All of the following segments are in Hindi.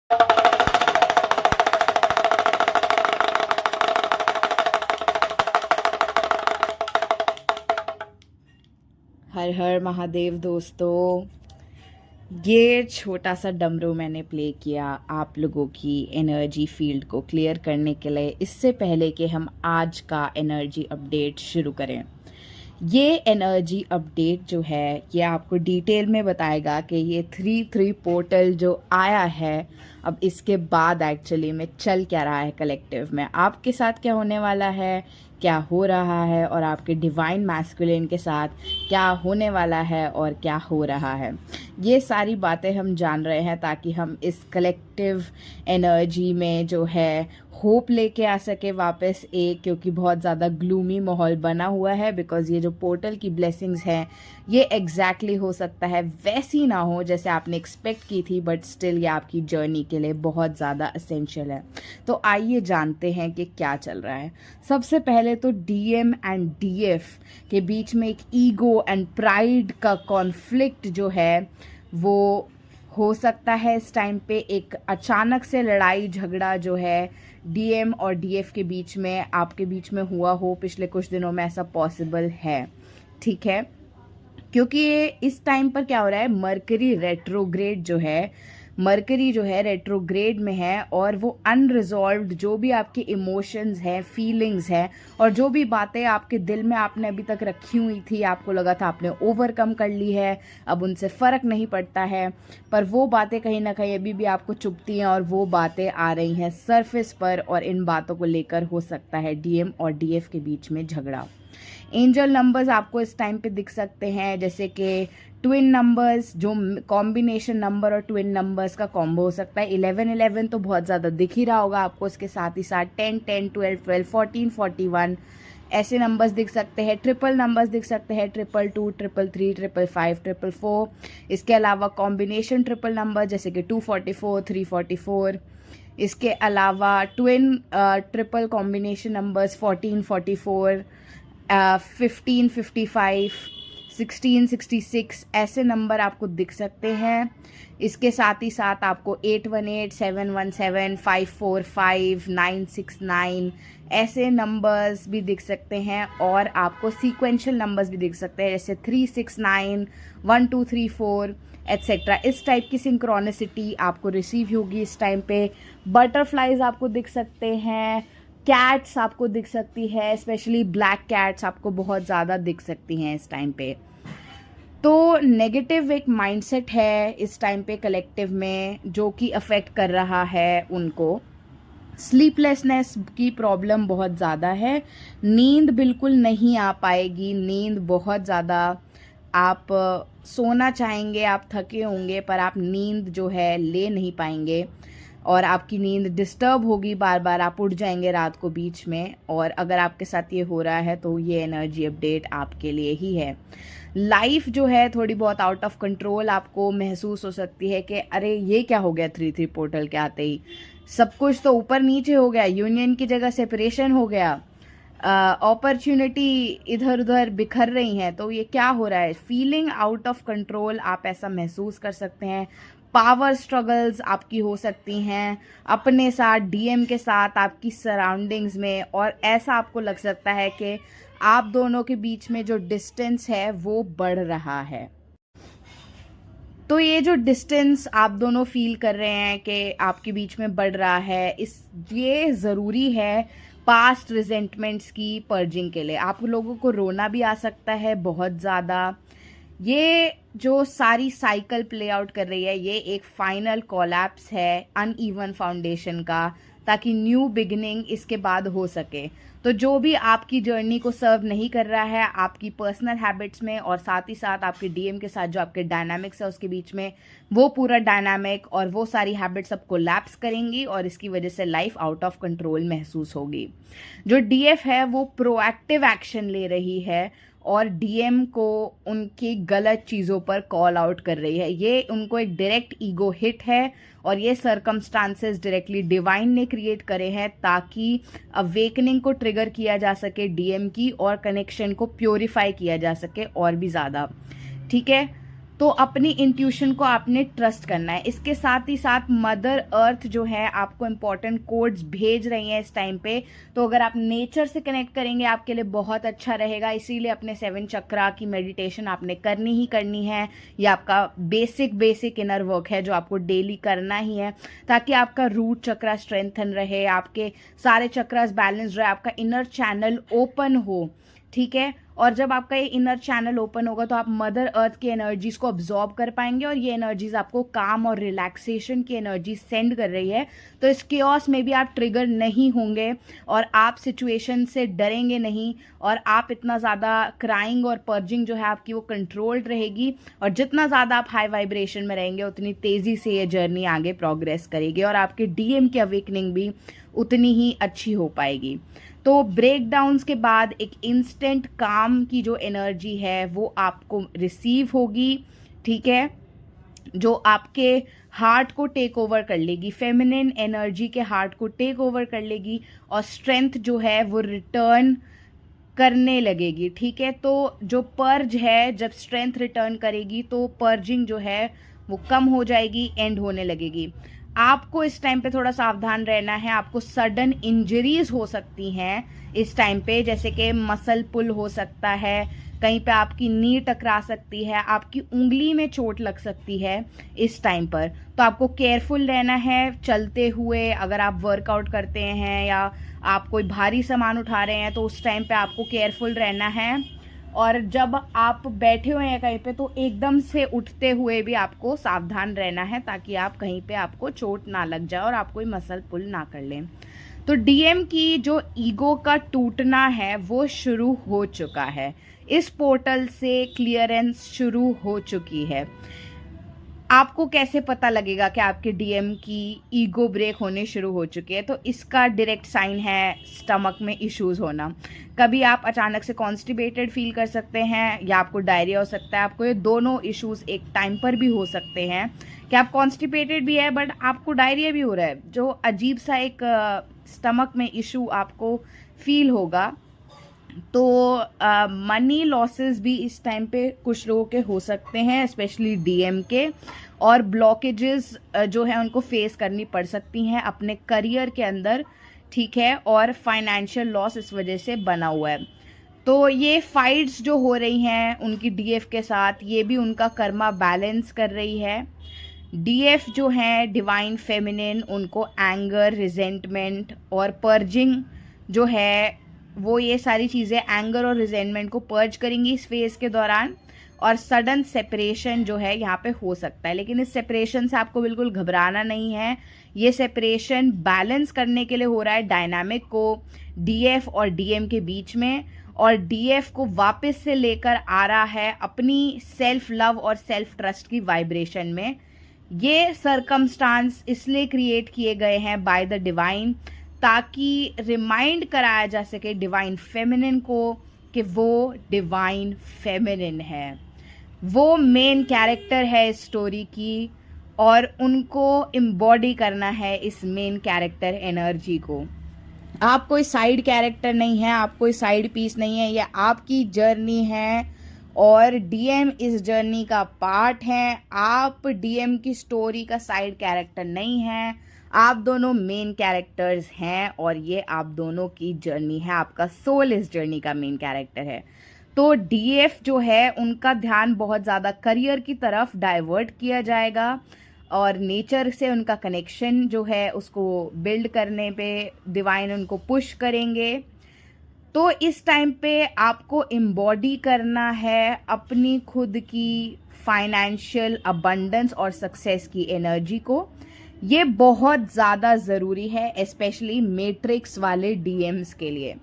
हर हर महादेव दोस्तों, ये छोटा सा डमरू मैंने प्ले किया आप लोगों की एनर्जी फील्ड को क्लियर करने के लिए, इससे पहले कि हम आज का एनर्जी अपडेट शुरू करें। ये एनर्जी अपडेट जो है ये आपको डिटेल में बताएगा कि ये 3-3 पोर्टल जो आया है, अब इसके बाद एक्चुअली में चल क्या रहा है कलेक्टिव में, आपके साथ क्या होने वाला है, क्या हो रहा है, और आपके डिवाइन मैस्कुलिन के साथ क्या होने वाला है और क्या हो रहा है। ये सारी बातें हम जान रहे हैं ताकि हम इस कलेक्टिव एनर्जी में जो है होप लेके आ सके वापस एक, क्योंकि बहुत ज़्यादा ग्लूमी माहौल बना हुआ है। बिकॉज़ ये जो पोर्टल की ब्लेसिंग्स हैं ये एग्जैक्टली हो सकता है वैसी ना हो जैसे आपने एक्सपेक्ट की थी, बट स्टिल ये आपकी जर्नी के लिए बहुत ज़्यादा असेंशियल है। तो आइए जानते हैं कि क्या चल रहा है। सबसे पहले तो डीएम एंड डीएफ के बीच में एक ईगो एंड प्राइड का कॉन्फ्लिक्ट जो है वो हो सकता है इस टाइम पे। एक अचानक से लड़ाई झगड़ा जो है डीएम और डीएफ के बीच में, आपके बीच में हुआ हो पिछले कुछ दिनों में, ऐसा पॉसिबल है। ठीक है, क्योंकि इस टाइम पर क्या हो रहा है, मरकरी रेट्रोग्रेड जो है, मरकरी जो है रेट्रोग्रेड में है, और वो अनरिजॉल्व्ड जो भी आपके इमोशंस हैं, फीलिंग्स हैं, और जो भी बातें आपके दिल में आपने अभी तक रखी हुई थी, आपको लगा था आपने ओवरकम कर ली है, अब उनसे फ़र्क नहीं पड़ता है, पर वो बातें कहीं ना कहीं अभी भी आपको चुभती हैं, और वो बातें आ रही हैं सरफेस पर, और इन बातों को लेकर हो सकता है डीएम और डीएफ के बीच में झगड़ा। एंजल नंबर्स आपको इस टाइम पे दिख सकते हैं, जैसे कि ट्विन नंबर्स, जो कॉम्बिनेशन नंबर और ट्विन नंबर्स का कॉम्बो हो सकता है। 11-11 तो बहुत ज़्यादा दिख ही रहा होगा आपको, उसके साथ ही साथ 10-10, 12-12, 14-41 ऐसे नंबर्स दिख सकते हैं। ट्रिपल नंबर्स दिख सकते हैं, 222, 333, 555, 444। इसके अलावा कॉम्बिनेशन ट्रिपल नंबर जैसे कि 244, 344। इसके अलावा ट्विन ट्रिपल कॉम्बिनेशन नंबर्स 1444, 1555, 1666 ऐसे नंबर आपको दिख सकते हैं। इसके साथ ही साथ आपको 818, 717, 545, 969 ऐसे नंबर्स भी दिख सकते हैं, और आपको सीक्वेंशियल नंबर्स भी दिख सकते हैं, जैसे 369, 1234 एट्सेट्रा। इस टाइप की सिंक्रोनिसिटी आपको रिसीव होगी इस टाइम पे। बटरफ्लाइज आपको दिख सकते हैं, कैट्स आपको दिख सकती है, स्पेशली ब्लैक कैट्स आपको बहुत ज़्यादा दिख सकती हैं इस टाइम पे। तो नेगेटिव एक माइंडसेट है इस टाइम पे कलेक्टिव में, जो कि अफेक्ट कर रहा है उनको। स्लीपलेसनेस की प्रॉब्लम बहुत ज़्यादा है, नींद बिल्कुल नहीं आ पाएगी, नींद बहुत ज़्यादा, आप सोना चाहेंगे, आप थके होंगे, पर आप नींद जो है ले नहीं पाएंगे, और आपकी नींद डिस्टर्ब होगी, बार बार आप उठ जाएंगे रात को बीच में। और अगर आपके साथ ये हो रहा है तो ये एनर्जी अपडेट आपके लिए ही है। लाइफ जो है थोड़ी बहुत आउट ऑफ कंट्रोल आपको महसूस हो सकती है कि अरे ये क्या हो गया, 3-3 पोर्टल के आते ही सब कुछ तो ऊपर नीचे हो गया, यूनियन की जगह सेपरेशन हो गया, अपॉर्चुनिटी इधर उधर बिखर रही हैं, तो ये क्या हो रहा है। फीलिंग आउट ऑफ कंट्रोल आप ऐसा महसूस कर सकते हैं। पावर स्ट्रगल्स आपकी हो सकती हैं अपने साथ, डीएम के साथ, आपकी सराउंडिंग्स में, और ऐसा आपको लग सकता है कि आप दोनों के बीच में जो डिस्टेंस है वो बढ़ रहा है। तो ये जो डिस्टेंस आप दोनों फील कर रहे हैं कि आपके बीच में बढ़ रहा है, ये ज़रूरी है पास्ट रिजेंटमेंट्स की पर्जिंग के लिए। आप लोगों को रोना भी आ सकता है बहुत ज़्यादा। ये जो सारी साइकिल प्ले आउट कर रही है, ये एक फाइनल कोलैप्स है अनइवन फाउंडेशन का, ताकि न्यू बिगिनिंग इसके बाद हो सके। तो जो भी आपकी जर्नी को सर्व नहीं कर रहा है आपकी पर्सनल हैबिट्स में, और साथ ही साथ आपके डीएम के साथ जो आपके डायनामिक्स है उसके बीच में, वो पूरा डायनामिक और वो सारी हैबिट्स अब कोलैप्स करेंगी, और इसकी वजह से लाइफ आउट ऑफ कंट्रोल महसूस होगी। जो डीएफ है वो प्रोएक्टिव एक्शन ले रही है, और डीएम को उनकी गलत चीज़ों पर कॉल आउट कर रही है। ये उनको एक डायरेक्ट ईगो हिट है, और ये सरकमस्टांसेस डायरेक्टली डिवाइन ने क्रिएट करे हैं ताकि अवेकनिंग को ट्रिगर किया जा सके डीएम की, और कनेक्शन को प्योरीफाई किया जा सके और भी ज़्यादा। ठीक है, तो अपनी इंट्यूशन को आपने ट्रस्ट करना है। इसके साथ ही साथ मदर अर्थ जो है आपको इम्पॉर्टेंट कोड्स भेज रही हैं इस टाइम पे, तो अगर आप नेचर से कनेक्ट करेंगे आपके लिए बहुत अच्छा रहेगा। इसीलिए अपने 7 चक्रा की मेडिटेशन आपने करनी ही करनी है। ये आपका बेसिक इनर वर्क है जो आपको डेली करना ही है, ताकि आपका रूट चक्रा स्ट्रेंथन रहे, आपके सारे चक्रास बैलेंस रहे, आपका इनर चैनल ओपन हो, ठीक है। और जब आपका ये इनर चैनल ओपन होगा तो आप मदर अर्थ की एनर्जीज को अब्जॉर्ब कर पाएंगे, और ये एनर्जीज आपको काम और रिलैक्सेशन की एनर्जी सेंड कर रही है। तो इस केओस में भी आप ट्रिगर नहीं होंगे, और आप सिचुएशन से डरेंगे नहीं, और आप इतना ज़्यादा क्राइंग और पर्जिंग जो है आपकी वो कंट्रोल्ड रहेगी। और जितना ज़्यादा आप हाई वाइब्रेशन में रहेंगे उतनी तेज़ी से ये जर्नी आगे प्रोग्रेस करेगी, और आपके डीएम की अवेकनिंग भी उतनी ही अच्छी हो पाएगी। तो ब्रेकडाउन्स के बाद एक इंस्टेंट काम की जो एनर्जी है वो आपको रिसीव होगी, ठीक है, जो आपके हार्ट को टेक ओवर कर लेगी, फेमिनिन एनर्जी के हार्ट को टेक ओवर कर लेगी, और स्ट्रेंथ जो है वो रिटर्न करने लगेगी, ठीक है। तो जो पर्ज है, जब स्ट्रेंथ रिटर्न करेगी तो पर्जिंग जो है वो कम हो जाएगी, एंड होने लगेगी। आपको इस टाइम पे थोड़ा सावधान रहना है, आपको सडन इंजरीज हो सकती हैं इस टाइम पे, जैसे कि मसल पुल हो सकता है, कहीं पे आपकी नी टकरा सकती है, आपकी उंगली में चोट लग सकती है इस टाइम पर। तो आपको केयरफुल रहना है चलते हुए। अगर आप वर्कआउट करते हैं या आप कोई भारी सामान उठा रहे हैं तो उस टाइम पे आपको केयरफुल रहना है। और जब आप बैठे हुए हैं कहीं पे तो एकदम से उठते हुए भी आपको सावधान रहना है, ताकि आप कहीं पे आपको चोट ना लग जाए और आप कोई मसल पुल ना कर लें। तो डीएम की जो ईगो का टूटना है वो शुरू हो चुका है, इस पोर्टल से क्लियरेंस शुरू हो चुकी है। आपको कैसे पता लगेगा कि आपके डीएम की ईगो ब्रेक होने शुरू हो चुकी है? तो इसका डायरेक्ट साइन है स्टमक में इश्यूज होना। कभी आप अचानक से कॉन्स्टिपेटेड फील कर सकते हैं, या आपको डायरिया हो सकता है। आपको ये दोनों इश्यूज एक टाइम पर भी हो सकते हैं कि आप कॉन्स्टिपेटेड भी है बट आपको डायरिया भी हो रहा है, जो अजीब सा एक स्टमक में इशू आपको फील होगा। तो मनी लॉसेस भी इस टाइम पे कुछ लोगों के हो सकते हैं, स्पेशली डीएम के, और ब्लॉकेजेस जो है उनको फेस करनी पड़ सकती हैं अपने करियर के अंदर, ठीक है। और फाइनेंशियल लॉस इस वजह से बना हुआ है। तो ये फाइट्स जो हो रही हैं उनकी डीएफ के साथ, ये भी उनका कर्मा बैलेंस कर रही है। डीएफ जो है डिवाइन फेमिनिन, उनको एंगर, रिजेंटमेंट और पर्जिंग जो है वो ये सारी चीज़ें एंगर और रिजेंटमेंट को पर्ज करेंगी इस फेज के दौरान। और सडन सेपरेशन जो है यहाँ पे हो सकता है, लेकिन इस सेपरेशन से आपको बिल्कुल घबराना नहीं है। ये सेपरेशन बैलेंस करने के लिए हो रहा है डायनामिक को डीएफ और डीएम के बीच में, और डीएफ को वापस से लेकर आ रहा है अपनी सेल्फ लव और सेल्फ ट्रस्ट की वाइब्रेशन में। ये सरकमस्टांस इसलिए क्रिएट किए गए हैं बाय द डिवाइन, ताकि रिमाइंड कराया जा सके डिवाइन फेमिनिन को कि वो डिवाइन फेमिनिन है, वो मेन कैरेक्टर है इस स्टोरी की, और उनको एम्बॉडी करना है इस मेन कैरेक्टर एनर्जी को। आप कोई साइड कैरेक्टर नहीं है, आप कोई साइड पीस नहीं है, ये आपकी जर्नी है और डीएम इस जर्नी का पार्ट है। आप डीएम की स्टोरी का साइड कैरेक्टर नहीं है, आप दोनों मेन कैरेक्टर्स हैं, और ये आप दोनों की जर्नी है, आपका सोल इस जर्नी का मेन कैरेक्टर है। तो डीएफ जो है उनका ध्यान बहुत ज़्यादा करियर की तरफ डाइवर्ट किया जाएगा, और नेचर से उनका कनेक्शन जो है उसको बिल्ड करने पे डिवाइन उनको पुश करेंगे। तो इस टाइम पे आपको एम्बॉडी करना है अपनी खुद की फाइनेंशियल अबंडेंस और सक्सेस की एनर्जी को। ये बहुत ज़्यादा ज़रूरी है, स्पेशली मैट्रिक्स वाले डीएम्स के लिए।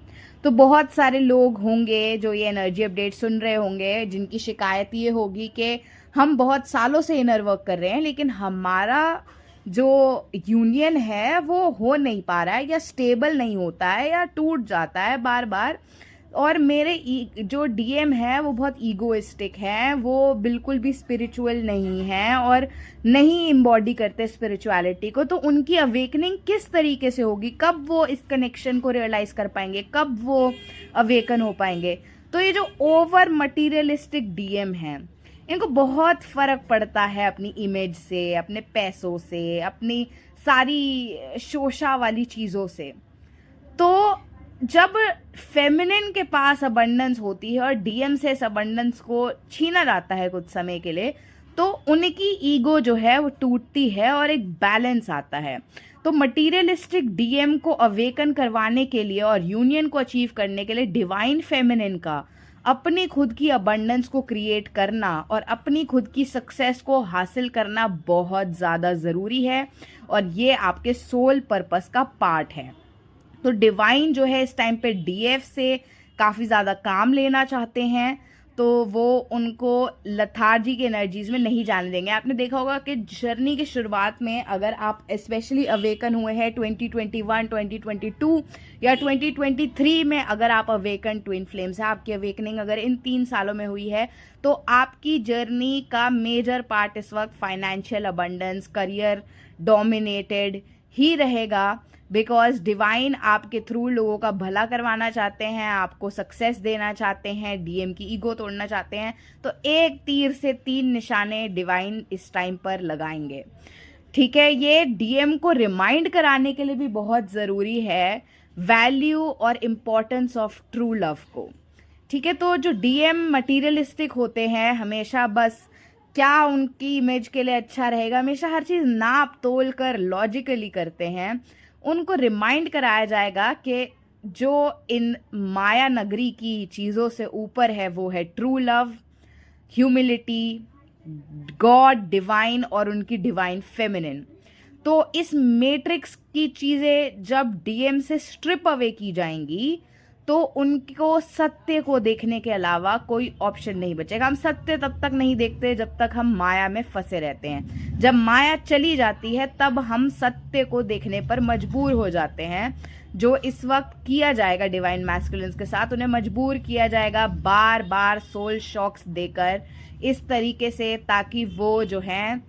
तो बहुत सारे लोग होंगे जो ये एनर्जी अपडेट सुन रहे होंगे, जिनकी शिकायत ये होगी कि हम बहुत सालों से इनर वर्क कर रहे हैं लेकिन हमारा जो यूनियन है वो हो नहीं पा रहा है, या स्टेबल नहीं होता है, या टूट जाता है बार बार। और मेरे जो डीएम है वो बहुत ईगोइस्टिक है, वो बिल्कुल भी स्पिरिचुअल नहीं है और नहीं एम्बॉडी करते स्पिरिचुअलिटी को। तो उनकी अवेकनिंग किस तरीके से होगी, कब वो इस कनेक्शन को रियलाइज कर पाएंगे, कब वो अवेकन हो पाएंगे? तो ये जो ओवर मटीरियलिस्टिक डीएम है, इनको बहुत फ़र्क पड़ता है अपनी इमेज से, अपने पैसों से, अपनी सारी शोषा वाली चीज़ों से। तो जब फेमिनिन के पास अबंडेंस होती है और डीएम से इस अबंडेंस को छीना जाता है कुछ समय के लिए, तो उनकी ईगो जो है वो टूटती है और एक बैलेंस आता है। तो मटीरियलिस्टिक डीएम को अवेकन करवाने के लिए और यूनियन को अचीव करने के लिए डिवाइन फेमिनिन का अपनी खुद की अबंडेंस को क्रिएट करना और अपनी खुद की सक्सेस को हासिल करना बहुत ज़्यादा ज़रूरी है, और ये आपके सोल पर्पस का पार्ट है। तो डिवाइन जो है इस टाइम पे डीएफ से काफ़ी ज़्यादा काम लेना चाहते हैं, तो वो उनको लथार्जिक एनर्जीज में नहीं जाने देंगे। आपने देखा होगा कि जर्नी की शुरुआत में अगर आप स्पेशली अवेकन हुए हैं 2021, 2022 या 2023 में, अगर आप अवेकन ट्विन फ्लेम्स है, आपकी अवेकनिंग अगर इन 3 सालों में हुई है, तो आपकी जर्नी का मेजर पार्ट इस वक्त फाइनेंशियल अबंडेंस, करियर डोमिनेटेड ही रहेगा, बिकॉज डिवाइन आपके थ्रू लोगों का भला करवाना चाहते हैं, आपको सक्सेस देना चाहते हैं, डीएम की ईगो तोड़ना चाहते हैं। तो एक तीर से 3 निशाने डिवाइन इस टाइम पर लगाएंगे। ठीक है, ये डीएम को रिमाइंड कराने के लिए भी बहुत ज़रूरी है वैल्यू और इम्पोर्टेंस ऑफ ट्रू लव को। ठीक है, तो जो डीएम मटीरियलिस्टिक होते हैं, हमेशा बस क्या उनकी इमेज के लिए अच्छा रहेगा, हमेशा हर चीज़ नाप तोल कर लॉजिकली करते हैं, उनको रिमाइंड कराया जाएगा कि जो इन माया नगरी की चीज़ों से ऊपर है वो है true love, humility, God, divine और उनकी डिवाइन फेमिनिन। तो इस मैट्रिक्स की चीज़ें जब डीएम से स्ट्रिप अवे की जाएंगी, तो उनको सत्य को देखने के अलावा कोई ऑप्शन नहीं बचेगा। हम सत्य तब तक नहीं देखते जब तक हम माया में फंसे रहते हैं। जब माया चली जाती है तब हम सत्य को देखने पर मजबूर हो जाते हैं, जो इस वक्त किया जाएगा डिवाइन मैस्कुलिन्स के साथ। उन्हें मजबूर किया जाएगा बार बार सोल शॉक्स देकर इस तरीके से, ताकि वो जो हैं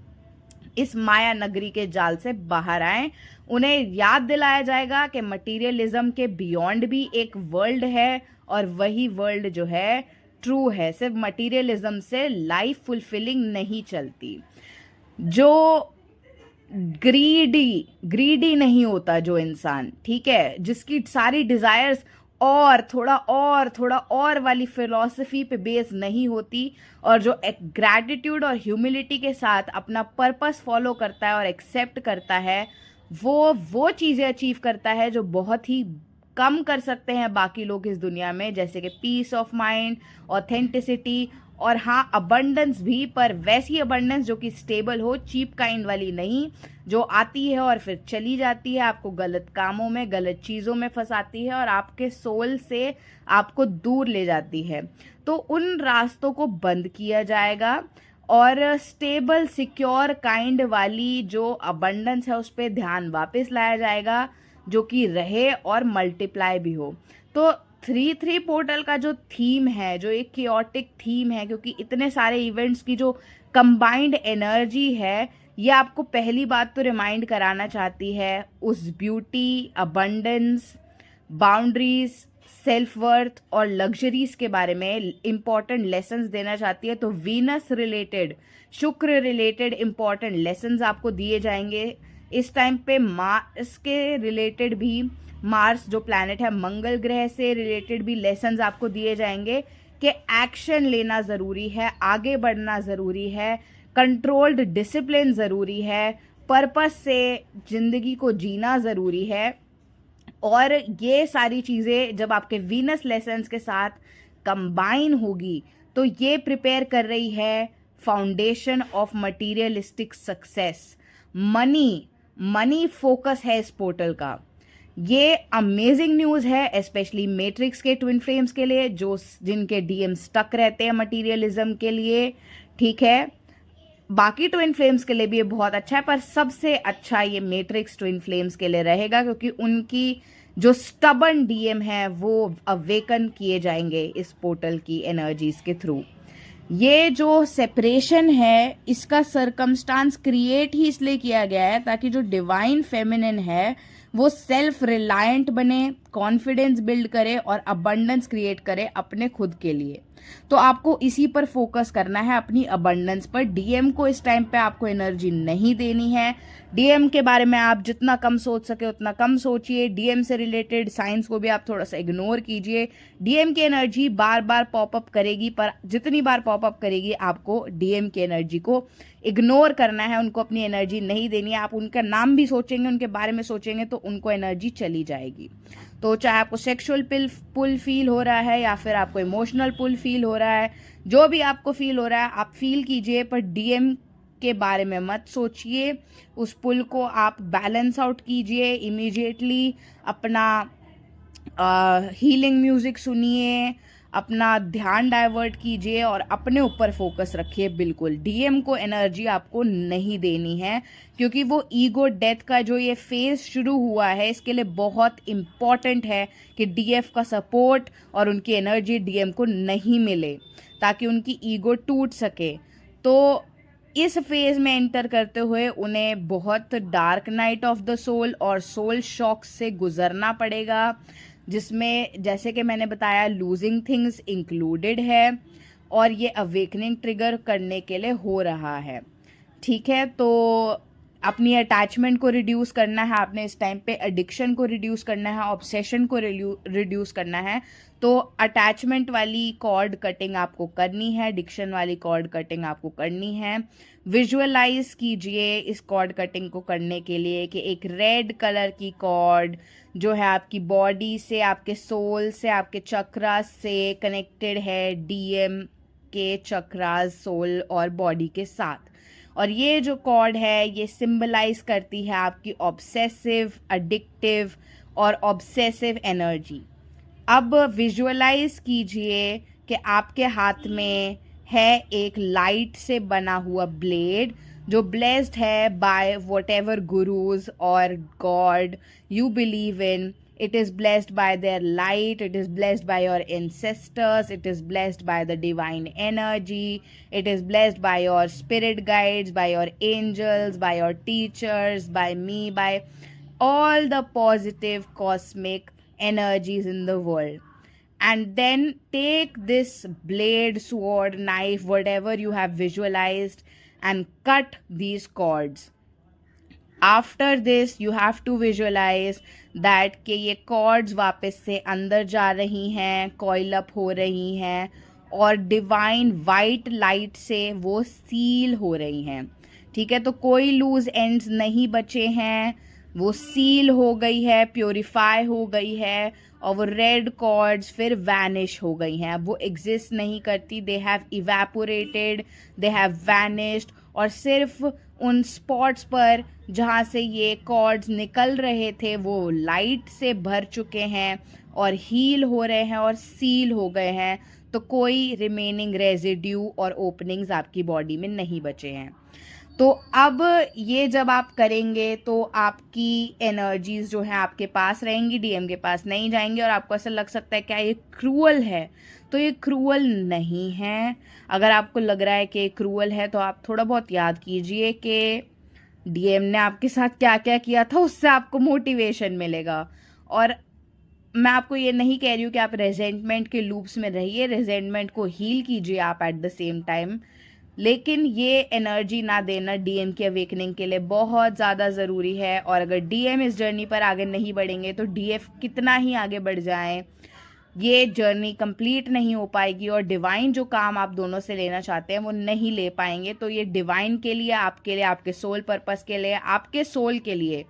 इस माया नगरी के जाल से बाहर आए। उन्हें याद दिलाया जाएगा कि मटीरियलिज्म के बियॉन्ड भी एक वर्ल्ड है, और वही वर्ल्ड जो है ट्रू है। सिर्फ मटीरियलिज्म से लाइफ फुलफिलिंग नहीं चलती। जो ग्रीडी नहीं होता जो इंसान, ठीक है, जिसकी सारी डिजायर्स और थोड़ा और वाली फिलॉसफी पे बेस नहीं होती, और जो एक ग्रैटिट्यूड और ह्यूमिलिटी के साथ अपना पर्पस फॉलो करता है और एक्सेप्ट करता है, वो चीज़ें अचीव करता है जो बहुत ही कम कर सकते हैं बाकी लोग इस दुनिया में, जैसे कि पीस ऑफ माइंड, ऑथेंटिसिटी, और हाँ अबंडेंस भी, पर वैसी अबंडेंस जो कि स्टेबल हो, चीप काइंड वाली नहीं, जो आती है और फिर चली जाती है, आपको गलत कामों में, गलत चीज़ों में फंसाती है और आपके सोल से आपको दूर ले जाती है। तो उन रास्तों को बंद किया जाएगा और स्टेबल सिक्योर काइंड वाली जो अबंडेंस है उस पर ध्यान वापस लाया जाएगा, जो कि रहे और मल्टीप्लाई भी हो। तो 3-3 पोर्टल का जो थीम है, जो एक कियोटिक थीम है, क्योंकि इतने सारे इवेंट्स की जो कंबाइंड एनर्जी है, ये आपको पहली बात तो रिमाइंड कराना चाहती है उस beauty, abundance, boundaries, self worth और लग्जरीज के बारे में इम्पॉर्टेंट लेसन्स देना चाहती है। तो वीनस रिलेटेड, शुक्र रिलेटेड इम्पॉर्टेंट लेसन्स आपको दिए जाएंगे इस टाइम पे। मार्स के रिलेटेड भी, मार्स जो प्लैनेट है, मंगल ग्रह से रिलेटेड भी लेसन्स आपको दिए जाएंगे कि एक्शन लेना ज़रूरी है, आगे बढ़ना ज़रूरी है, कंट्रोल्ड डिसिप्लिन ज़रूरी है, पर्पस से ज़िंदगी को जीना ज़रूरी है। और ये सारी चीज़ें जब आपके वीनस लेसन्स के साथ कंबाइन होगी, तो ये प्रिपेयर कर रही है foundation of materialistic success. Money focus है इस पोर्टल का। ये अमेजिंग न्यूज़ है, स्पेशली मैट्रिक्स के ट्विन फ्लेम्स के लिए, जो जिनके डीएम स्टक रहते हैं मटीरियलिज्म के लिए। ठीक है, बाकी ट्विन फ्लेम्स के लिए भी ये बहुत अच्छा है, पर सबसे अच्छा ये मैट्रिक्स ट्विन फ्लेम्स के लिए रहेगा, क्योंकि उनकी जो स्टबर्न डीएम है वो अवेकन किए जाएंगे इस पोर्टल की एनर्जीज के थ्रू। ये जो सेपरेशन है, इसका सरकमस्टांस क्रिएट ही इसलिए किया गया है ताकि जो डिवाइन फेमिनिन है वो सेल्फ रिलायंट बने, कॉन्फिडेंस बिल्ड करे और अबंडेंस क्रिएट करे अपने खुद के लिए। तो आपको इसी पर फोकस करना है, अपनी अबंडेंस पर। डीएम को इस टाइम पे आपको एनर्जी नहीं देनी है। डीएम के बारे में आप जितना कम सोच सके उतना कम सोचिए। डीएम से रिलेटेड साइंस को भी आप थोड़ा सा इग्नोर कीजिए। डीएम की एनर्जी बार बार पॉपअप करेगी, पर जितनी बार पॉपअप करेगी आपको डीएम की एनर्जी को इग्नोर करना है, उनको अपनी एनर्जी नहीं देनी है। आप उनका नाम भी सोचेंगे, उनके बारे में सोचेंगे तो उनको एनर्जी चली जाएगी। तो चाहे आपको सेक्सुअल पुल फील हो रहा है या फिर आपको इमोशनल पुल फील हो रहा है, जो भी आपको फील हो रहा है आप फील कीजिए, पर डीएम के बारे में मत सोचिए। उस पुल को आप बैलेंस आउट कीजिए। इमीडिएटली अपना हीलिंग म्यूजिक सुनिए, अपना ध्यान डाइवर्ट कीजिए और अपने ऊपर फोकस रखिए। बिल्कुल डीएम को एनर्जी आपको नहीं देनी है, क्योंकि वो ईगो डेथ का जो ये फेज शुरू हुआ है इसके लिए बहुत इम्पॉर्टेंट है कि डीएफ का सपोर्ट और उनकी एनर्जी डीएम को नहीं मिले, ताकि उनकी ईगो टूट सके। तो इस फेज में एंटर करते हुए उन्हें बहुत dark night of the soul और सोल शॉक से गुजरना पड़ेगा, जिसमें जैसे कि मैंने बताया लूजिंग थिंग्स इंक्लूडेड है, और ये अवेकनिंग ट्रिगर करने के लिए हो रहा है। ठीक है, तो अपनी अटैचमेंट को रिड्यूस करना है आपने इस टाइम पे, एडिक्शन को रिड्यूस करना है, ऑब्सेशन को रिड्यूस करना है। तो अटैचमेंट वाली कॉर्ड कटिंग आपको करनी है, एडिक्शन वाली कॉर्ड कटिंग आपको करनी है। विजुअलाइज कीजिए इस कॉर्ड कटिंग को करने के लिए कि एक रेड कलर की कॉर्ड जो है आपकी बॉडी से, आपके सोल से, आपके चक्रास से कनेक्टेड है, डीएम के चक्रास, सोल और बॉडी के साथ। और ये जो कॉर्ड है ये सिंबलाइज करती है आपकी ऑब्सेसिव, एडिक्टिव और ऑब्सेसिव एनर्जी। अब विजुअलाइज कीजिए कि आपके हाथ में है एक लाइट से बना हुआ ब्लेड, जो ब्लेस्ड है बाय वट एवर गुरुज और God you believe in. It is blessed by their light, it is blessed by your ancestors, it is blessed by the divine energy, it is blessed by your spirit guides, by your angels, by your teachers, by me, by all the positive cosmic energies in the world. And then take this blade, sword, knife, whatever you have visualized, and cut these cords. After this you have to visualize that कि ये कॉर्ड्स वापस से अंदर जा रही हैं, कॉइल अप हो रही हैं और डिवाइन वाइट लाइट से वो सील हो रही हैं। ठीक है, तो कोई लूज एंड्स नहीं बचे हैं, वो सील हो गई है, प्योरीफाई हो गई है, और वो रेड कॉर्ड्स फिर वैनिश हो गई हैं। अब वो एग्जिस्ट नहीं करती, they have evaporated, they have vanished, और सिर्फ उन स्पॉट्स पर जहाँ से ये कॉर्ड्स निकल रहे थे वो लाइट से भर चुके हैं और हील हो रहे हैं और सील हो गए हैं। तो कोई रिमेनिंग रेजिड्यू और ओपनिंग्स आपकी बॉडी में नहीं बचे हैं। तो अब ये जब आप करेंगे तो आपकी एनर्जीज जो है आपके पास रहेंगी, डीएम के पास नहीं जाएंगी, और आपको ऐसा लग सकता है क्या ये क्रूअल है, तो ये क्रूअल नहीं है। अगर आपको लग रहा है कि ये क्रूअल है तो आप थोड़ा बहुत याद कीजिए कि डीएम ने आपके साथ क्या क्या किया था, उससे आपको मोटिवेशन मिलेगा। और मैं आपको ये नहीं कह रही हूँ कि आप रेजेंटमेंट के लूप्स में रहिए, रेजेंटमेंट को हील कीजिए आप एट द सेम टाइम, लेकिन ये एनर्जी ना देना डीएम की अवेकनिंग के लिए बहुत ज़्यादा ज़रूरी है। और अगर डीएम इस जर्नी पर आगे नहीं बढ़ेंगे तो डीएफ कितना ही आगे बढ़ जाए, ये जर्नी कंप्लीट नहीं हो पाएगी और डिवाइन जो काम आप दोनों से लेना चाहते हैं वो नहीं ले पाएंगे। तो ये डिवाइन के लिए, आपके सोल पर्पस के लिए, आपके सोल के लिए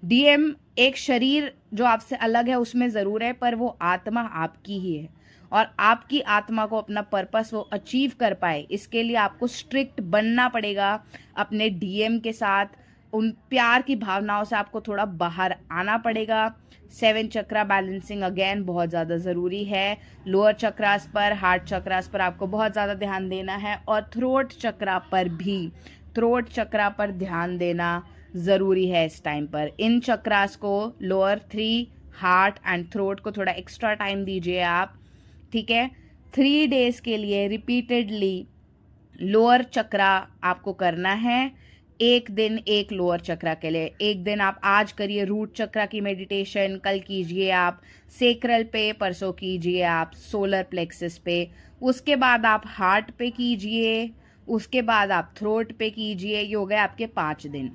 डीएम एक शरीर जो आपसे अलग है उसमें ज़रूर है, पर वो आत्मा आपकी ही है, और आपकी आत्मा को अपना पर्पस वो अचीव कर पाए इसके लिए आपको स्ट्रिक्ट बनना पड़ेगा अपने डीएम के साथ। उन प्यार की भावनाओं से आपको थोड़ा बाहर आना पड़ेगा। 7 चक्रा बैलेंसिंग अगेन बहुत ज़्यादा ज़रूरी है। लोअर चक्रास पर, हार्ट चक्रास पर आपको बहुत ज़्यादा ध्यान देना है, और थ्रोट चक्रा पर भी, थ्रोट चक्रा पर ध्यान देना ज़रूरी है इस टाइम पर। इन चक्रास को, लोअर 3, हार्ट एंड थ्रोट को थोड़ा एक्स्ट्रा टाइम दीजिए आप। ठीक है, 3 डेज के लिए रिपीटेडली लोअर चक्रा आपको करना है। एक दिन एक लोअर चक्रा के लिए, एक दिन आप आज करिए रूट चक्रा की मेडिटेशन, कल कीजिए आप सेक्रल पे, परसों कीजिए आप सोलर प्लेक्सस पे, उसके बाद आप हार्ट पे कीजिए, उसके बाद आप थ्रोट पे कीजिए। ये हो गए आपके 5 दिन।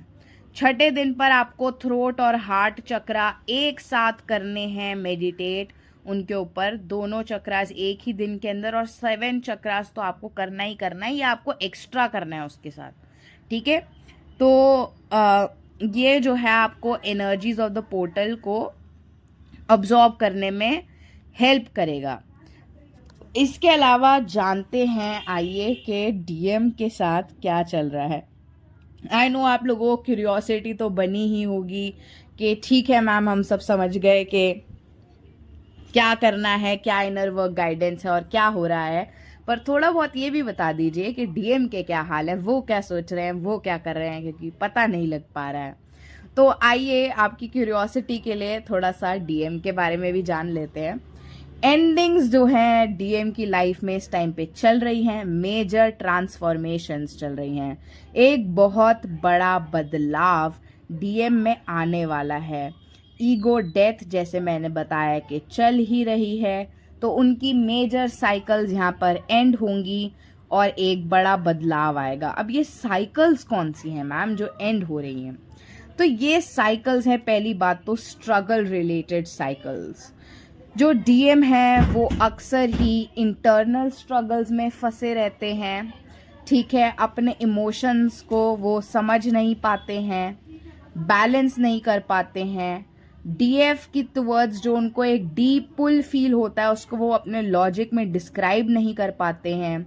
छठे दिन पर आपको थ्रोट और हार्ट चक्रा एक साथ करने हैं मेडिटेट, उनके ऊपर दोनों चक्रास एक ही दिन के अंदर, और 7 चक्रास तो आपको करना ही करना है, ये आपको एक्स्ट्रा करना है उसके साथ, ठीक है। तो ये जो है आपको एनर्जीज ऑफ द पोर्टल को अब्जॉर्ब करने में हेल्प करेगा। इसके अलावा जानते हैं आइए कि डीएम के साथ क्या चल रहा है। आई नो आप लोगों को क्यूरियोसिटी तो बनी ही होगी कि ठीक है मैम, हम सब समझ गए कि क्या करना है, क्या इनर वर्क गाइडेंस है और क्या हो रहा है, पर थोड़ा बहुत ये भी बता दीजिए कि डीएम के क्या हाल है, वो क्या सोच रहे हैं, वो क्या कर रहे हैं, क्योंकि पता नहीं लग पा रहा है। तो आइए आपकी क्यूरियोसिटी के लिए थोड़ा सा डीएम के बारे में भी जान लेते हैं। एंडिंग्स जो हैं डीएम की लाइफ में इस टाइम पे चल रही हैं, मेजर ट्रांसफॉर्मेशंस चल रही हैं, एक बहुत बड़ा बदलाव डीएम में आने वाला है। ईगो डेथ जैसे मैंने बताया कि चल ही रही है, तो उनकी मेजर साइकिल्स यहाँ पर एंड होंगी और एक बड़ा बदलाव आएगा। अब ये साइकिल्स कौन सी हैं मैम जो एंड हो रही हैं? तो ये साइकिल्स हैं, पहली बात तो स्ट्रगल रिलेटेड साइकिल्स। जो डीएम है वो अक्सर ही इंटरनल स्ट्रगल्स में फंसे रहते हैं, ठीक है। अपने इमोशंस को वो समझ नहीं पाते हैं, बैलेंस नहीं कर पाते हैं। डीएफ की टुवर्ड्स जो उनको एक डीप पुल फील होता है, उसको वो अपने लॉजिक में डिस्क्राइब नहीं कर पाते हैं।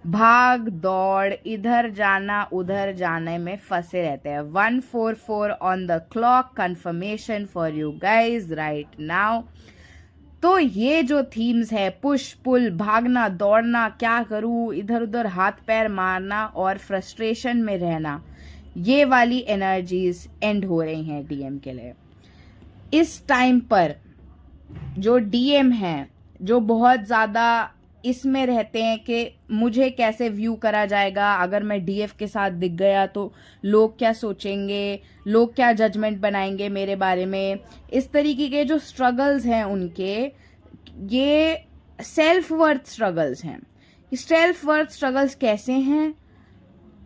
भाग दौड़, इधर जाना उधर जाने में फंसे रहते हैं। 144 on the clock, confirmation for you guys right now. तो ये जो थीम्स है, पुश पुल, भागना दौड़ना, क्या करूँ, इधर उधर हाथ पैर मारना और फ्रस्ट्रेशन में रहना, ये वाली एनर्जीज एंड हो रही हैं डीएम के लिए। इस टाइम पर जो डीएम हैं, जो बहुत ज़्यादा इसमें रहते हैं कि मुझे कैसे व्यू करा जाएगा, अगर मैं डीएफ के साथ दिख गया तो लोग क्या सोचेंगे, लोग क्या जजमेंट बनाएंगे मेरे बारे में, इस तरीके के जो स्ट्रगल्स हैं उनके, ये सेल्फ वर्थ स्ट्रगल्स हैं। सेल्फ वर्थ स्ट्रगल्स कैसे हैं?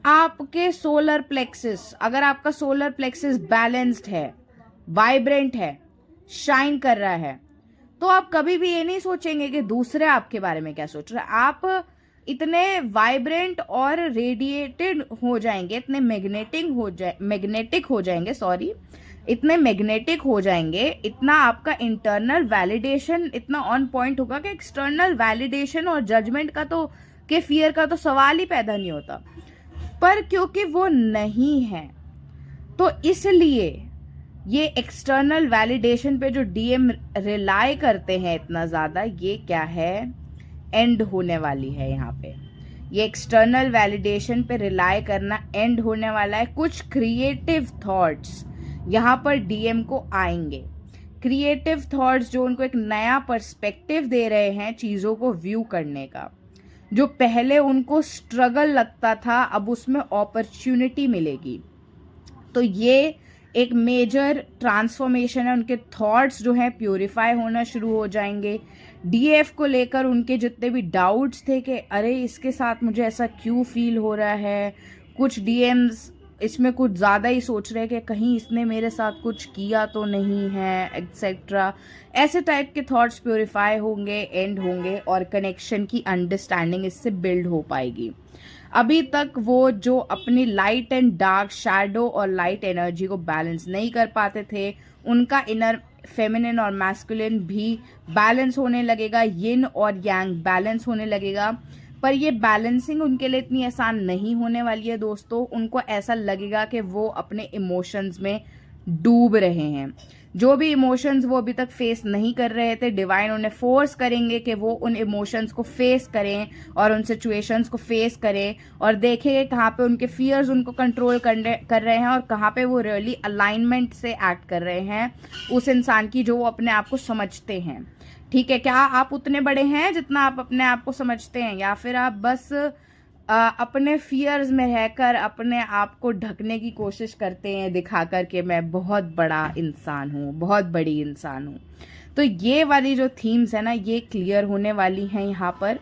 आपके सोलर प्लेक्सिस, अगर आपका सोलर प्लेक्सिस बैलेंस्ड है, वाइब्रेंट है, शाइन कर रहा है, तो आप कभी भी ये नहीं सोचेंगे कि दूसरे आपके बारे में क्या सोच रहे हैं। आप इतने वाइब्रेंट और रेडिएटेड हो जाएंगे, इतने मैग्नेटिक हो जाएंगे, इतना आपका इंटरनल वैलिडेशन इतना ऑन पॉइंट होगा कि एक्सटर्नल वैलिडेशन और जजमेंट का तो के फियर का तो सवाल ही पैदा नहीं होता। पर क्योंकि वो नहीं है, तो इसलिए ये एक्सटर्नल वैलिडेशन पे जो डीएम रिलाई करते हैं इतना ज़्यादा, ये क्या है, एंड होने वाली है। यहाँ पे ये एक्सटर्नल वैलिडेशन पे रिलाई करना एंड होने वाला है। कुछ क्रिएटिव थॉट्स यहाँ पर डीएम को आएंगे, क्रिएटिव थॉट्स जो उनको एक नया पर्सपेक्टिव दे रहे हैं चीज़ों को व्यू करने का। जो पहले उनको स्ट्रगल लगता था, अब उसमें अपॉर्चुनिटी मिलेगी। तो ये एक मेजर ट्रांसफॉर्मेशन है। उनके थॉट्स जो हैं प्यूरिफाई होना शुरू हो जाएंगे। डीएफ को लेकर उनके जितने भी डाउट्स थे कि अरे इसके साथ मुझे ऐसा क्यों फील हो रहा है, कुछ डीएम्स इसमें कुछ ज़्यादा ही सोच रहे हैं कि कहीं इसने मेरे साथ कुछ किया तो नहीं है, एक्सेट्रा, ऐसे टाइप के थॉट्स प्यूरिफाई होंगे, एंड होंगे, और कनेक्शन की अंडरस्टैंडिंग इससे बिल्ड हो पाएगी। अभी तक वो जो अपनी लाइट एंड डार्क, शैडो और लाइट एनर्जी को बैलेंस नहीं कर पाते थे, उनका इनर फेमिनिन और मैस्कुलिन भी बैलेंस होने लगेगा, यिन और यांग बैलेंस होने लगेगा। पर ये बैलेंसिंग उनके लिए इतनी आसान नहीं होने वाली है दोस्तों। उनको ऐसा लगेगा कि वो अपने इमोशंस में डूब रहे हैं। जो भी इमोशंस वो अभी तक फेस नहीं कर रहे थे, डिवाइन उन्हें फोर्स करेंगे कि वो उन इमोशंस को फेस करें और उन सिचुएशंस को फेस करें, और देखेंगे कहाँ पे उनके फियर्स उनको कंट्रोल कर रहे हैं और कहाँ पे वो रियली अलाइनमेंट से एक्ट कर रहे हैं उस इंसान की जो वो अपने आप को समझते हैं। ठीक है, क्या आप उतने बड़े हैं जितना आप अपने आप को समझते हैं, या फिर आप बस अपने फियर्स में रहकर अपने आप को ढकने की कोशिश करते हैं, दिखाकर के मैं बहुत बड़ा इंसान हूँ, बहुत बड़ी इंसान हूँ। तो ये वाली जो थीम्स है ना, ये क्लियर होने वाली हैं यहाँ पर।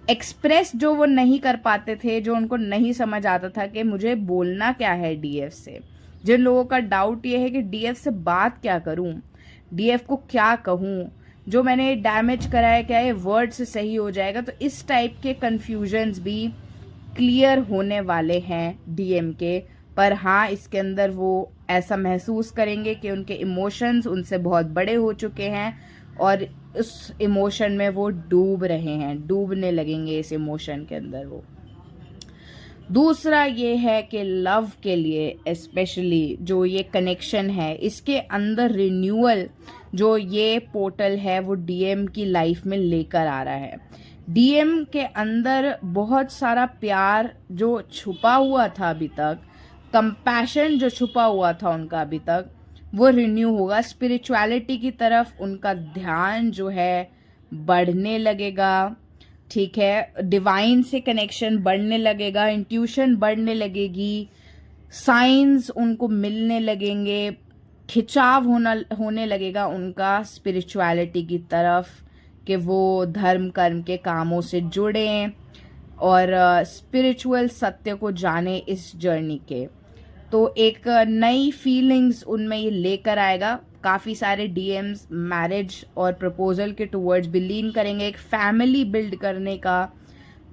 एक्सप्रेस जो वो नहीं कर पाते थे, जो उनको नहीं समझ आता था कि मुझे बोलना क्या है डीएफ से, जिन लोगों का डाउट ये है कि डीएफ से बात क्या करूं, डीएफ को क्या कहूं, जो मैंने डैमेज करा है क्या ये वर्ड से सही हो जाएगा, तो इस टाइप के कन्फ्यूजन्स भी क्लियर होने वाले हैं डीएम के। पर हाँ, इसके अंदर वो ऐसा महसूस करेंगे कि उनके इमोशंस उनसे बहुत बड़े हो चुके हैं और उस इमोशन में वो डूब रहे हैं, डूबने लगेंगे इस इमोशन के अंदर वो। दूसरा ये है कि लव के लिए स्पेशली जो ये कनेक्शन है, इसके अंदर रिन्यूअल जो ये पोर्टल है वो डीएम की लाइफ में लेकर आ रहा है। डीएम के अंदर बहुत सारा प्यार जो छुपा हुआ था अभी तक, कंपैशन जो छुपा हुआ था उनका अभी तक, वो रिन्यू होगा। स्पिरिचुअलिटी की तरफ उनका ध्यान जो है बढ़ने लगेगा, ठीक है। डिवाइन से कनेक्शन बढ़ने लगेगा, इंट्यूशन बढ़ने लगेगी, साइंस उनको मिलने लगेंगे, खिंचाव होने लगेगा उनका स्पिरिचुअलिटी की तरफ कि वो धर्म कर्म के कामों से जुड़ें और स्पिरिचुअल सत्य को जाने इस जर्नी के। तो एक नई फीलिंग्स उनमें ये लेकर आएगा। काफ़ी सारे डीएम्स मैरिज और प्रपोजल के टुवर्ड्स बिलीव करेंगे। एक फैमिली बिल्ड करने का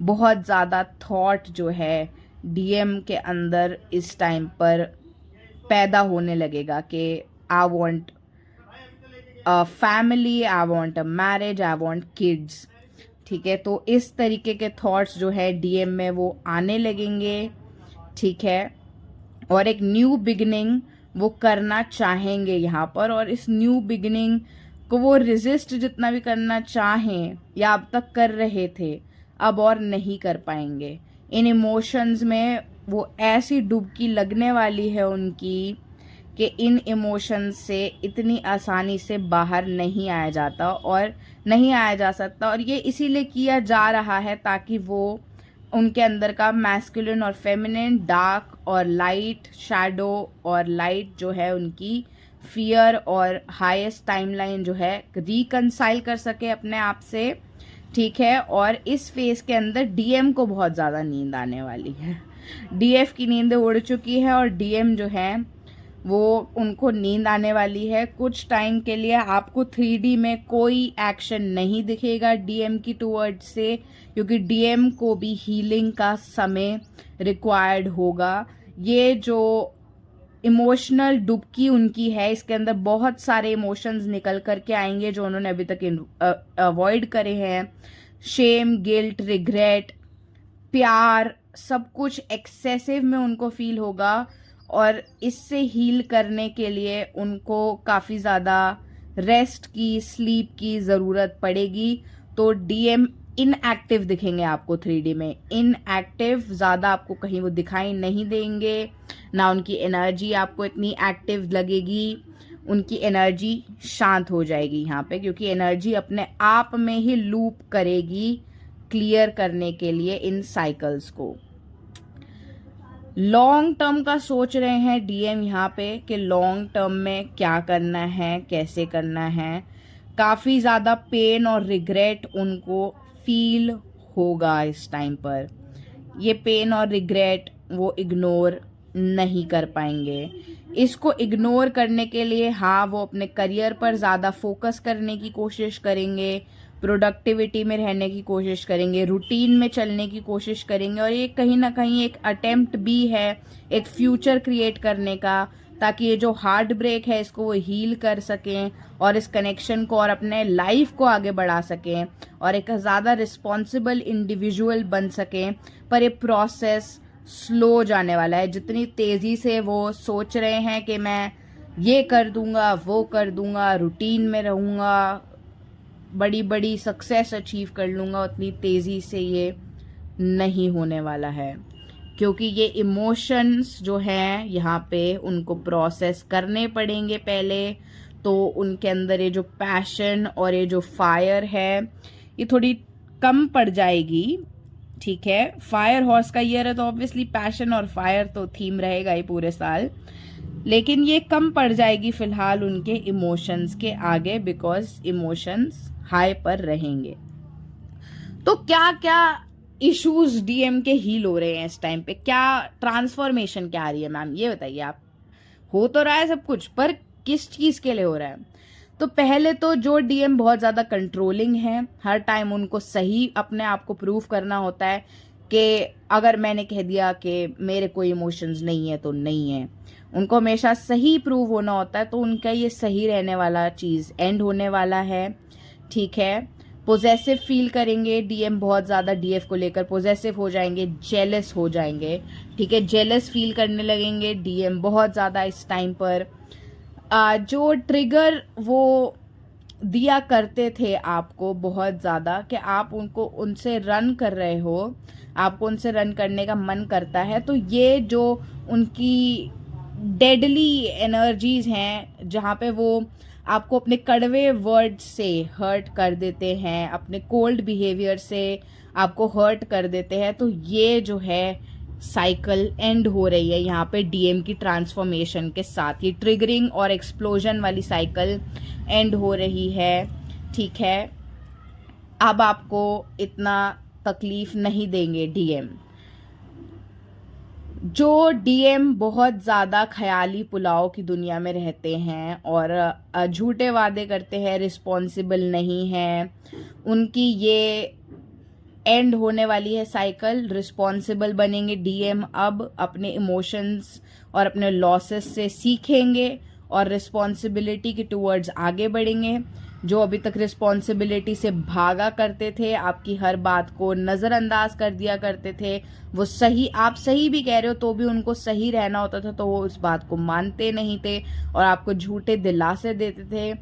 बहुत ज़्यादा थॉट जो है डीएम के अंदर इस टाइम पर पैदा होने लगेगा कि I want a family, I want a marriage, I want kids, ठीक है। तो इस तरीके के थॉट्स जो है डीएम में वो आने लगेंगे, ठीक है। और एक न्यू बिगिनिंग वो करना चाहेंगे यहाँ पर, और इस न्यू बिगिनिंग को वो रेजिस्ट जितना भी करना चाहें या अब तक कर रहे थे, अब और नहीं कर पाएंगे। इन इमोशंस में वो ऐसी डुबकी लगने वाली है उनकी कि इन इमोशंस से इतनी आसानी से बाहर नहीं आया जाता और नहीं आया जा सकता। और ये इसीलिए किया जा रहा है ताकि वो उनके अंदर का मैस्कुलिन और फेमिनिन, डार्क और लाइट, शैडो और लाइट जो है उनकी फियर और हाईएस्ट टाइमलाइन जो है रिकंसाइल कर सके अपने आप से, ठीक है। और इस फेज के अंदर डीएम को बहुत ज़्यादा नींद आने वाली है। डीएफ की नींद उड़ चुकी है और डीएम जो है वो उनको नींद आने वाली है। कुछ टाइम के लिए आपको 3D में कोई एक्शन नहीं दिखेगा डीएम की टूवर्ड्स से, क्योंकि डीएम को भी हीलिंग का समय रिक्वायर्ड होगा। ये जो इमोशनल डुबकी उनकी है, इसके अंदर बहुत सारे इमोशंस निकल करके आएंगे जो उन्होंने अभी तक अवॉइड करे हैं। शेम, गिल्ट, रिग्रेट, प्यार, सब कुछ एक्सेसिव में उनको फील होगा और इससे हील करने के लिए उनको काफ़ी ज़्यादा रेस्ट की, स्लीप की ज़रूरत पड़ेगी। तो डीएम इनएक्टिव दिखेंगे आपको 3D में, इनएक्टिव, ज़्यादा आपको कहीं वो दिखाई नहीं देंगे, ना उनकी एनर्जी आपको इतनी एक्टिव लगेगी। उनकी एनर्जी शांत हो जाएगी यहाँ पे, क्योंकि एनर्जी अपने आप में ही लूप करेगी क्लियर करने के लिए इन साइकिल्स को। लॉन्ग टर्म का सोच रहे हैं डीएम यहाँ पे कि लॉन्ग टर्म में क्या करना है, कैसे करना है। काफ़ी ज़्यादा पेन और रिग्रेट उनको फील होगा इस टाइम पर। ये पेन और रिग्रेट वो इग्नोर नहीं कर पाएंगे। इसको इग्नोर करने के लिए हाँ, वो अपने करियर पर ज़्यादा फोकस करने की कोशिश करेंगे, प्रोडक्टिविटी में रहने की कोशिश करेंगे, रूटीन में चलने की कोशिश करेंगे। और ये कहीं ना कहीं एक अटेम्प्ट भी है एक फ्यूचर क्रिएट करने का, ताकि ये जो हार्ट ब्रेक है इसको वो हील कर सकें और इस कनेक्शन को और अपने लाइफ को आगे बढ़ा सकें और एक ज़्यादा रिस्पॉन्सिबल इंडिविजुअल बन सकें। पर ये प्रोसेस स्लो जाने वाला है। जितनी तेज़ी से वो सोच रहे हैं कि मैं ये कर दूंगा, वो कर दूंगा, रूटीन में रहूँगा, बड़ी बड़ी सक्सेस अचीव कर लूँगा, उतनी तेज़ी से ये नहीं होने वाला है, क्योंकि ये इमोशंस जो हैं यहाँ पे उनको प्रोसेस करने पड़ेंगे पहले। तो उनके अंदर ये जो पैशन और ये जो फायर है ये थोड़ी कम पड़ जाएगी, ठीक है, फायर हॉर्स का ईयर है तो ऑब्वियसली पैशन और फायर तो थीम रहेगा ही पूरे साल, लेकिन ये कम पड़ जाएगी फिलहाल उनके इमोशंस के आगे, बिकॉज इमोशंस हाई पर रहेंगे। तो क्या क्या इश्यूज डीएम के हील हो रहे हैं इस टाइम पे, क्या ट्रांसफॉर्मेशन क्या आ रही है मैम, ये बताइए आप। हो तो रहा है सब कुछ, पर किस चीज के लिए हो रहा है? तो पहले तो जो डीएम बहुत ज़्यादा कंट्रोलिंग है, हर टाइम उनको सही अपने आप को प्रूव करना होता है कि अगर मैंने कह दिया कि मेरे कोई इमोशंस नहीं है तो नहीं है, उनको हमेशा सही प्रूव होना होता है। तो उनका ये सही रहने वाला चीज़ एंड होने वाला है, ठीक है। पोजेसिव फील करेंगे डीएम बहुत ज़्यादा, डीएफ को लेकर पोजेसिव हो जाएंगे, जेलस हो जाएंगे, ठीक है, जेलस फील करने लगेंगे डीएम बहुत ज़्यादा इस टाइम पर। जो ट्रिगर वो दिया करते थे आपको बहुत ज़्यादा कि आप उनको उनसे रन कर रहे हो, आपको उनसे रन करने का मन करता है, तो ये जो उनकी डेडली एनर्जीज हैं जहाँ पे वो आपको अपने कड़वे वर्ड से हर्ट कर देते हैं, अपने कोल्ड बिहेवियर से आपको हर्ट कर देते हैं, तो ये जो है साइकिल एंड हो रही है यहाँ पे डीएम की ट्रांसफॉर्मेशन के साथ। ये ट्रिगरिंग और एक्सप्लोजन वाली साइकिल एंड हो रही है, ठीक है। अब आपको इतना तकलीफ नहीं देंगे डीएम। जो डीएम बहुत ज़्यादा ख्याली पुलाव की दुनिया में रहते हैं और झूठे वादे करते हैं, रिस्पॉन्सिबल नहीं हैं, उनकी ये एंड होने वाली है साइकिल। रिस्पॉन्सिबल बनेंगे डीएम, अब अपने इमोशंस और अपने लॉसेस से सीखेंगे और रिस्पॉन्सिबिलिटी के टूवर्ड्स आगे बढ़ेंगे। जो अभी तक रिस्पॉन्सिबिलिटी से भागा करते थे, आपकी हर बात को नज़रअंदाज कर दिया करते थे, वो सही, आप सही भी कह रहे हो तो भी उनको सही रहना होता था, तो वो उस बात को मानते नहीं थे और आपको झूठे दिलासे देते थे।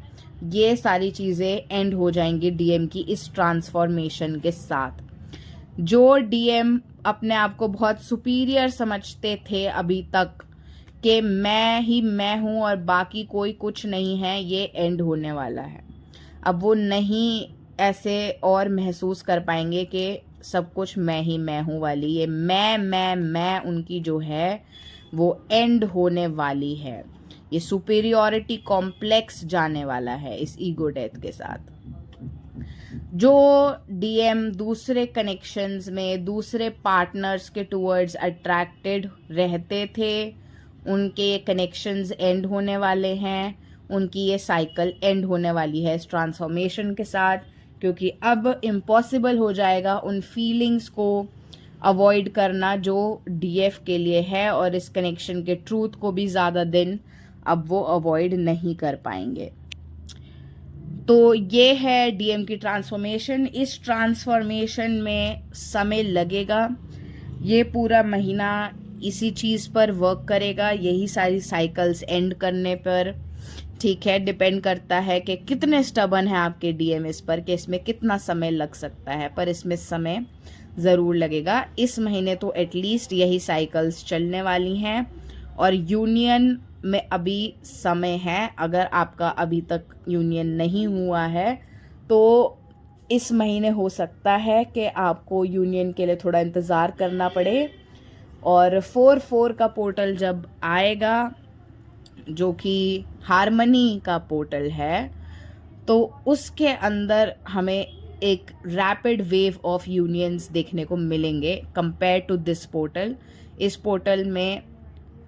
ये सारी चीज़ें एंड हो जाएंगी डीएम की इस ट्रांसफॉर्मेशन के साथ। जो डीएम अपने आप को बहुत सुपीरियर समझते थे अभी तक कि मैं ही मैं हूँ और बाकी कोई कुछ नहीं है, ये एंड होने वाला है। अब वो नहीं ऐसे और महसूस कर पाएंगे कि सब कुछ मैं ही मैं हूँ वाली, ये मैं उनकी जो है वो एंड होने वाली है। ये सुपीरियॉरिटी कॉम्प्लेक्स जाने वाला है इस ईगो डेथ के साथ। जो डीएम दूसरे कनेक्शंस में दूसरे पार्टनर्स के टूवर्ड्स अट्रैक्टेड रहते थे, उनके ये कनेक्शंस एंड होने वाले हैं, उनकी ये साइकिल एंड होने वाली है इस ट्रांसफॉर्मेशन के साथ, क्योंकि अब इम्पॉसिबल हो जाएगा उन फीलिंग्स को अवॉइड करना जो डीएफ के लिए है, और इस कनेक्शन के ट्रूथ को भी ज़्यादा दिन अब वो अवॉइड नहीं कर पाएंगे। तो ये है डीएम की ट्रांसफॉर्मेशन। इस ट्रांसफॉर्मेशन में समय लगेगा, ये पूरा महीना इसी चीज़ पर वर्क करेगा, यही सारी साइकिल्स एंड करने पर, ठीक है। डिपेंड करता है कि कितने स्टबन है आपके डीएम इस पर, कि इसमें कितना समय लग सकता है, पर इसमें समय ज़रूर लगेगा। इस महीने तो एटलीस्ट यही साइकिल्स चलने वाली हैं और यूनियन में अभी समय है। अगर आपका अभी तक यूनियन नहीं हुआ है तो इस महीने हो सकता है कि आपको यूनियन के लिए थोड़ा इंतज़ार करना पड़े। और 4-4 का पोर्टल जब आएगा, जो कि हारमनी का पोर्टल है, तो उसके अंदर हमें एक रैपिड वेव ऑफ यूनियंस देखने को मिलेंगे कंपेयर टू दिस पोर्टल। इस पोर्टल में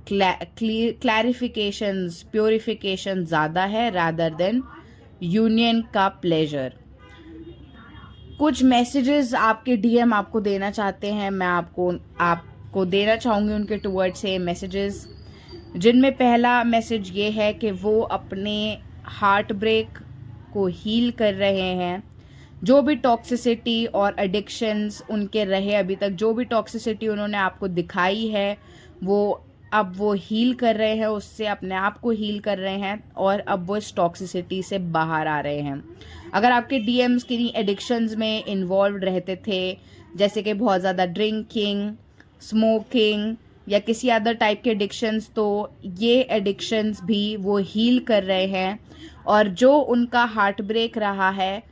क्लैरिफिकेशंस, प्योरिफिकेशन ज़्यादा है रादर देन यूनियन का प्लेजर। कुछ मैसेजेस आपके डीएम आपको देना चाहते हैं, मैं आपको देना चाहूँगी उनके टूवर्ड से मैसेजेस, जिनमें पहला मैसेज ये है कि वो अपने हार्ट ब्रेक को हील कर रहे हैं। जो भी टॉक्सिसिटी और एडिक्शंस उनके रहे अभी तक, जो भी टॉक्सिसिटी उन्होंने आपको दिखाई है, वो अब वो हील कर रहे हैं, उससे अपने आप को हील कर रहे हैं और अब वो इस टॉक्सिसिटी से बाहर आ रहे हैं। अगर आपके डीएम्स किन्हीं एडिक्शंस में इन्वॉल्व रहते थे, जैसे कि बहुत ज़्यादा ड्रिंकिंग, स्मोकिंग या किसी अदर टाइप के एडिक्शंस, तो ये एडिक्शंस भी वो हील कर रहे हैं। और जो उनका हार्ट ब्रेक रहा है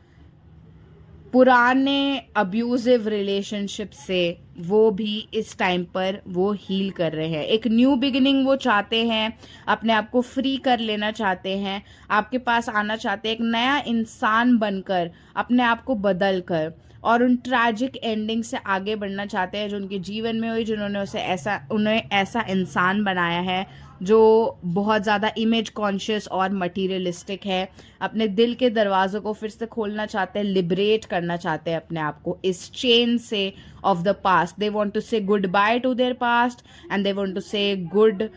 पुराने अब्यूजिव रिलेशनशिप से वो भी इस टाइम पर वो हील कर रहे हैं। एक न्यू बिगिनिंग वो चाहते हैं, अपने आप को फ्री कर लेना चाहते हैं, आपके पास आना चाहते हैं एक नया इंसान बनकर, अपने आप को बदल कर, और उन ट्रैजिक एंडिंग से आगे बढ़ना चाहते हैं जो उनके जीवन में हुई, जिन्होंने उन्हें ऐसा इंसान बनाया है जो बहुत ज़्यादा इमेज कॉन्शियस और मटीरियलिस्टिक है। अपने दिल के दरवाज़ों को फिर से खोलना चाहते हैं, लिबरेट करना चाहते हैं अपने आप को इस चेन से off the past. They want to say goodbye to their past and they want to say good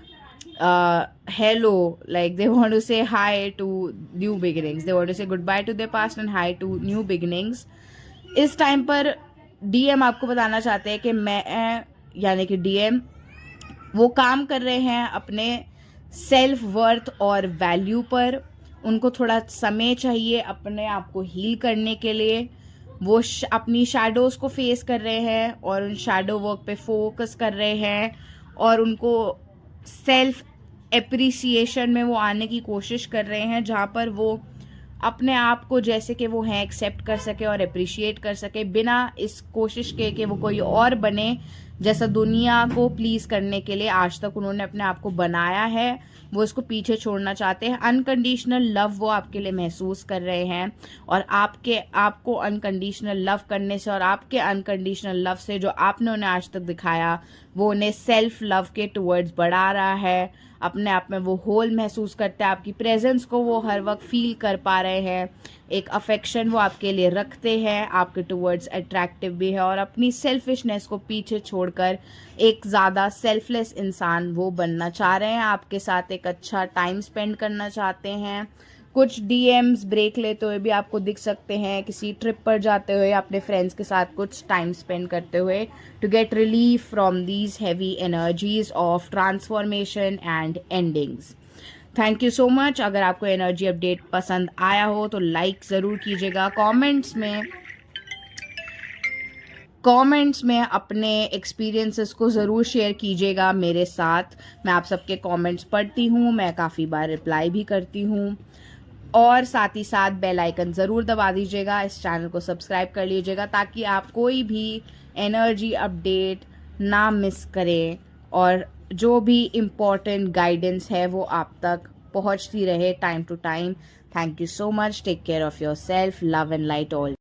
hello, like they want to say hi to new beginnings. They want to say goodbye to their past and hi to new beginnings. इस टाइम पर डीएम आपको बताना चाहते हैं कि मैं यानी कि डीएम वो काम कर रहे हैं अपने सेल्फ वर्थ और वैल्यू पर। उनको थोड़ा समय चाहिए अपने आप को हील करने के लिए। वो अपनी शैडोज़ को फेस कर रहे हैं और उन शैडो वर्क पे फोकस कर रहे हैं, और उनको सेल्फ एप्रिसिएशन में वो आने की कोशिश कर रहे हैं, जहाँ पर वो अपने आप को जैसे कि वो हैं एक्सेप्ट कर सके और अप्रिशिएट कर सके, बिना इस कोशिश के कि वो कोई और बने जैसा दुनिया को प्लीज़ करने के लिए आज तक उन्होंने अपने आप को बनाया है। वो इसको पीछे छोड़ना चाहते हैं। अनकंडीशनल लव वो आपके लिए महसूस कर रहे हैं, और आपको अनकंडीशनल लव करने से और आपके अनकंडीशनल लव से जो आपने उन्हें आज तक दिखाया वो उन्हें सेल्फ लव के टुवर्ड्स बढ़ा रहा है। अपने आप में वो होल महसूस करते हैं, आपकी प्रेजेंस को वो हर वक्त फील कर पा रहे हैं, एक अफेक्शन वो आपके लिए रखते हैं, आपके टुवर्ड्स अट्रैक्टिव भी है, और अपनी सेल्फिशनेस को पीछे छोड़कर एक ज़्यादा सेल्फलेस इंसान वो बनना चाह रहे हैं। आपके साथ एक अच्छा टाइम स्पेंड करना चाहते हैं। कुछ डीएम्स ब्रेक लेते हुए भी आपको दिख सकते हैं, किसी ट्रिप पर जाते हुए, अपने फ्रेंड्स के साथ कुछ टाइम स्पेंड करते हुए, to get relief from these heavy energies of transformation and endings. Thank you so much. अगर आपको एनर्जी अपडेट पसंद आया हो तो लाइक ज़रूर कीजिएगा। कमेंट्स में अपने एक्सपीरियंसेस को ज़रूर शेयर कीजिएगा मेरे साथ। मैं आप सबके कमेंट्स पढ़ती हूँ, मैं काफ़ी बार रिप्लाई भी करती हूँ, और साथ ही साथ बेल आइकन ज़रूर दबा दीजिएगा। इस चैनल को सब्सक्राइब कर लीजिएगा ताकि आप कोई भी एनर्जी अपडेट ना मिस करें, और जो भी इम्पोर्टेंट गाइडेंस है वो आप तक पहुंचती रहे time to time. Thank you so much. Take care of your self. Love and light all.